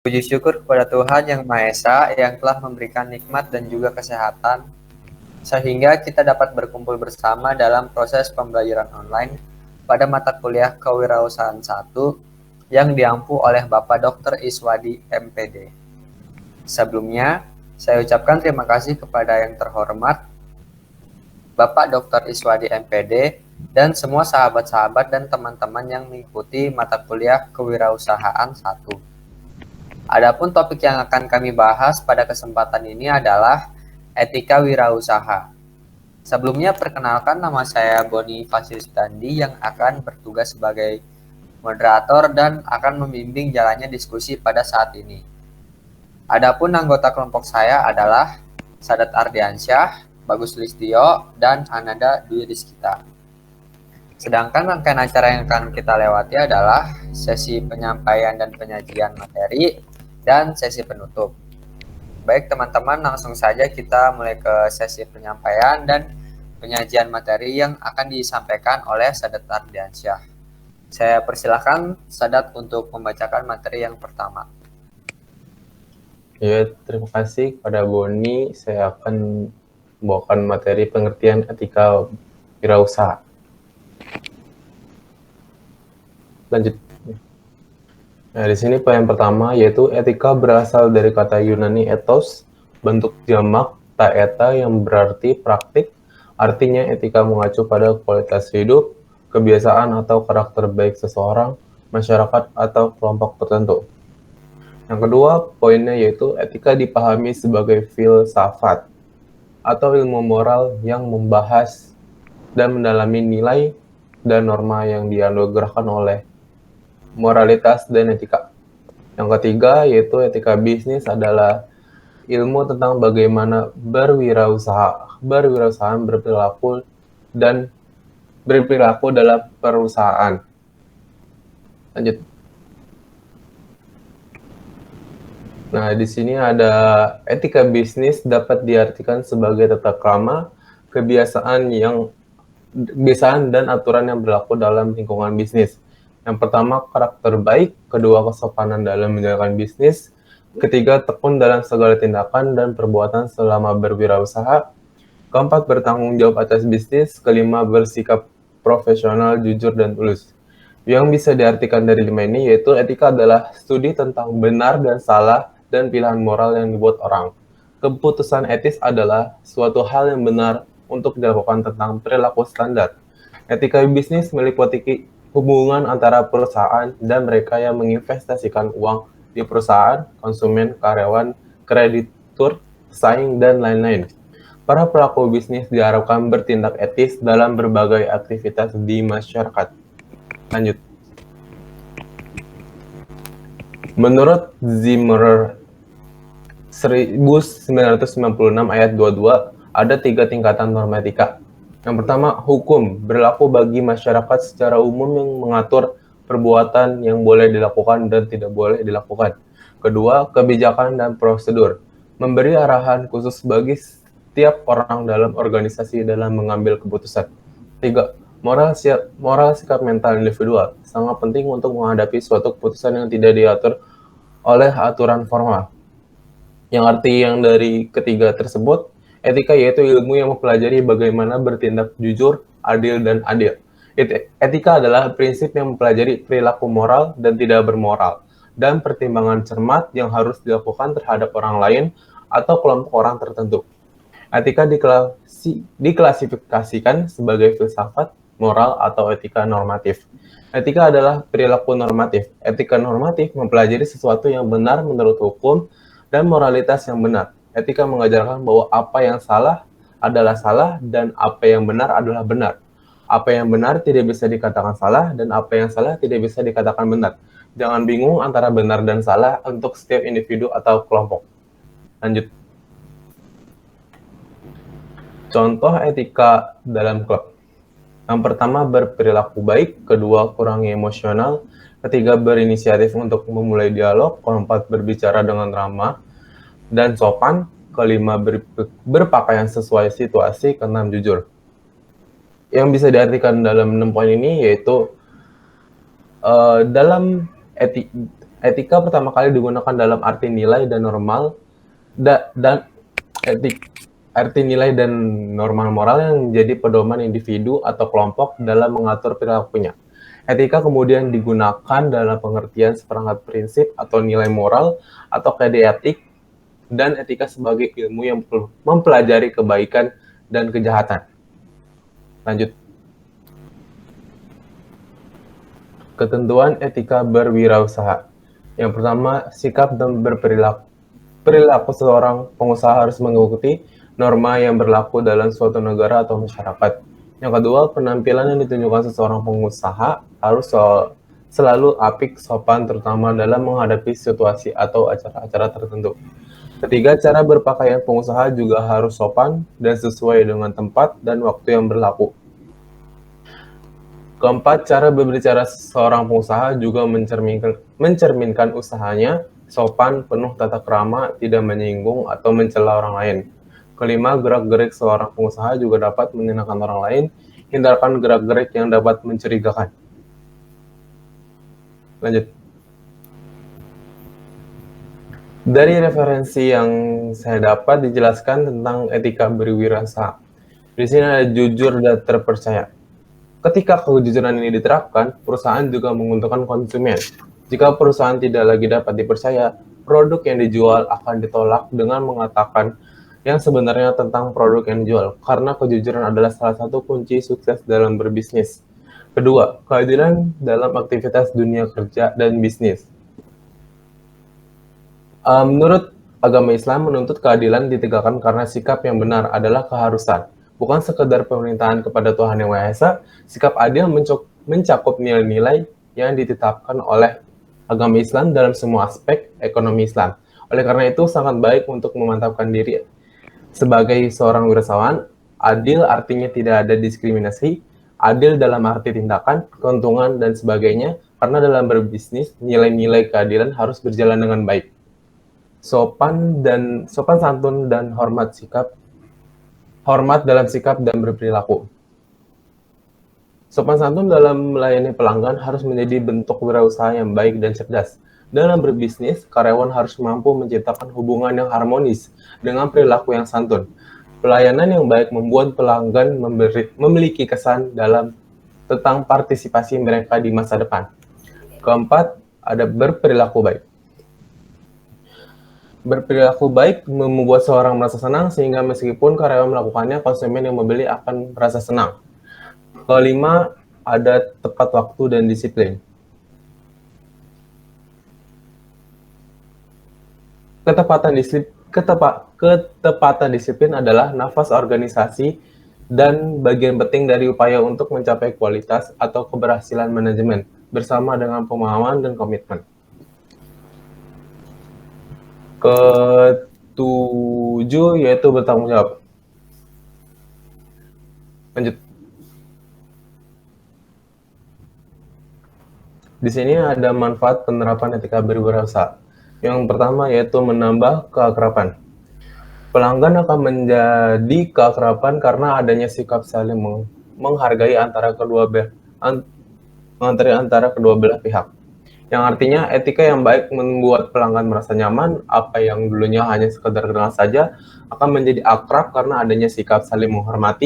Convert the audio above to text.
Puji syukur kepada Tuhan Yang Maha Esa yang telah memberikan nikmat dan juga kesehatan sehingga kita dapat berkumpul bersama dalam proses pembelajaran online pada mata kuliah Kewirausahaan 1 yang diampu oleh Bapak Dr. Iswadi MPD. Sebelumnya, saya ucapkan terima kasih kepada yang terhormat Bapak Dr. Iswadi MPD dan semua sahabat-sahabat dan teman-teman yang mengikuti mata kuliah Kewirausahaan 1. Adapun topik yang akan kami bahas pada kesempatan ini adalah etika wirausaha. Sebelumnya perkenalkan, nama saya Boni Fasilis Dandi yang akan bertugas sebagai moderator dan akan membimbing jalannya diskusi pada saat ini. Adapun anggota kelompok saya adalah Sadat Ardiansyah, Bagus Listio, dan Ananda Dwi Rizkita. Sedangkan rangkaian acara yang akan kita lewati adalah sesi penyampaian dan penyajian materi dan sesi penutup. Baik teman-teman, langsung saja kita mulai ke sesi penyampaian dan penyajian materi yang akan disampaikan oleh Sadat Ardiansyah. Saya persilahkan Sadat untuk membacakan materi yang pertama. Ya, terima kasih kepada Boni. Saya akan membawakan materi pengertian etika wirausaha. Lanjut. Nah, di sini poin pertama yaitu etika berasal dari kata Yunani ethos, bentuk jamak taeta yang berarti praktik. Artinya etika mengacu pada kualitas hidup, kebiasaan atau karakter baik seseorang, masyarakat atau kelompok tertentu. Yang kedua, poinnya yaitu etika dipahami sebagai filsafat atau ilmu moral yang membahas dan mendalami nilai dan norma yang dianugerahkan oleh moralitas dan etika. Yang ketiga, yaitu etika bisnis adalah ilmu tentang bagaimana berwirausaha berperilaku dalam perusahaan. Lanjut. Nah, di sini ada etika bisnis dapat diartikan sebagai tata krama, kebiasaan dan aturan yang berlaku dalam lingkungan bisnis. Yang pertama, karakter baik. Kedua, kesopanan dalam menjalankan bisnis. Ketiga, tekun dalam segala tindakan dan perbuatan selama berwirausaha. Keempat, bertanggung jawab atas bisnis. Kelima, bersikap profesional, jujur, dan tulus. Yang bisa diartikan dari 5 ini yaitu etika adalah studi tentang benar dan salah dan pilihan moral yang dibuat orang. Keputusan etis adalah suatu hal yang benar untuk dilakukan tentang perilaku standar. Etika bisnis meliputi hubungan antara perusahaan dan mereka yang menginvestasikan uang di perusahaan, konsumen, karyawan, kreditur, pesaing, dan lain-lain. Para pelaku bisnis diharapkan bertindak etis dalam berbagai aktivitas di masyarakat. Lanjut. Menurut Zimmer 1996 ayat 22, ada 3 tingkatan norma etika. Yang pertama, hukum berlaku bagi masyarakat secara umum yang mengatur perbuatan yang boleh dilakukan dan tidak boleh dilakukan. Kedua, kebijakan dan prosedur memberi arahan khusus bagi setiap orang dalam organisasi dalam mengambil keputusan. Tiga, moral sikap mental individual sangat penting untuk menghadapi suatu keputusan yang tidak diatur oleh aturan formal. Yang arti yang dari ketiga tersebut, etika yaitu ilmu yang mempelajari bagaimana bertindak jujur, adil, dan adil. Etika adalah prinsip yang mempelajari perilaku moral dan tidak bermoral, dan pertimbangan cermat yang harus dilakukan terhadap orang lain atau kelompok orang tertentu. Etika diklasifikasikan sebagai filsafat, moral, atau etika normatif. Etika adalah perilaku normatif. Etika normatif mempelajari sesuatu yang benar menurut hukum dan moralitas yang benar. Etika mengajarkan bahwa apa yang salah adalah salah dan apa yang benar adalah benar. Apa yang benar tidak bisa dikatakan salah dan apa yang salah tidak bisa dikatakan benar. Jangan bingung antara benar dan salah untuk setiap individu atau kelompok. Lanjut. Contoh etika dalam klub. Yang pertama, berperilaku baik. Kedua, kurangi emosional. Ketiga, berinisiatif untuk memulai dialog. Keempat, berbicara dengan ramah dan sopan. Kelima, berpakaian sesuai situasi. Keenam, jujur. Yang bisa diartikan dalam 6 poin ini yaitu dalam Etika pertama kali digunakan dalam arti nilai dan normal dan arti nilai dan normal moral yang menjadi pedoman individu atau kelompok dalam mengatur perilakunya. Etika kemudian digunakan dalam pengertian seperangkat prinsip atau nilai moral atau kode etik, dan etika sebagai ilmu yang mempelajari kebaikan dan kejahatan. Lanjut. Ketentuan etika berwirausaha. Yang pertama, sikap dan perilaku seorang pengusaha harus mengikuti norma yang berlaku dalam suatu negara atau masyarakat. Yang kedua, penampilan yang ditunjukkan seseorang pengusaha harus selalu apik, sopan, terutama dalam menghadapi situasi atau acara-acara tertentu. Ketiga, cara berpakaian pengusaha juga harus sopan dan sesuai dengan tempat dan waktu yang berlaku. Keempat, cara berbicara seorang pengusaha juga mencerminkan usahanya sopan, penuh tata krama, tidak menyinggung atau mencela orang lain. Kelima, gerak-gerik seorang pengusaha juga dapat menyenangkan orang lain. Hindarkan gerak-gerik yang dapat mencurigakan. Lanjut. Dari referensi yang saya dapat dijelaskan tentang etika berwirausaha. Di sini ada jujur dan terpercaya. Ketika kejujuran ini diterapkan, perusahaan juga menguntungkan konsumen. Jika perusahaan tidak lagi dapat dipercaya, produk yang dijual akan ditolak dengan mengatakan yang sebenarnya tentang produk yang dijual, karena kejujuran adalah salah satu kunci sukses dalam berbisnis. Kedua, keadilan dalam aktivitas dunia kerja dan bisnis. Menurut agama Islam, menuntut keadilan ditegakkan karena sikap yang benar adalah keharusan, bukan sekedar permintaan kepada Tuhan Yang Maha Esa. Sikap adil mencakup nilai-nilai yang ditetapkan oleh agama Islam dalam semua aspek ekonomi Islam. Oleh karena itu, sangat baik untuk memantapkan diri sebagai seorang wirausahawan. Adil artinya tidak ada diskriminasi, adil dalam arti tindakan, keuntungan, dan sebagainya, karena dalam berbisnis, nilai-nilai keadilan harus berjalan dengan baik. Sopan santun dan hormat dalam sikap dan berperilaku. Sopan santun dalam melayani pelanggan harus menjadi bentuk wirausaha yang baik dan cerdas. Dalam berbisnis, karyawan harus mampu menciptakan hubungan yang harmonis dengan perilaku yang santun. Pelayanan yang baik membuat pelanggan memiliki kesan tentang partisipasi mereka di masa depan. Keempat, ada berperilaku baik. Berperilaku baik membuat seorang merasa senang, sehingga meskipun karyawan melakukannya, konsumen yang membeli akan merasa senang. Kelima, ada tepat waktu dan disiplin. Ketepatan disiplin adalah nafas organisasi dan bagian penting dari upaya untuk mencapai kualitas atau keberhasilan manajemen, bersama dengan pemahaman dan komitmen. Ketujuh, yaitu bertanggung jawab. Lanjut. Di sini ada manfaat penerapan etika berwirausaha. Yang pertama yaitu menambah keakraban. Pelanggan akan menjadi keakraban karena adanya sikap saling menghargai antara kedua belah pihak. Yang artinya etika yang baik membuat pelanggan merasa nyaman. Apa yang dulunya hanya sekedar kenal saja akan menjadi akrab karena adanya sikap saling menghormati,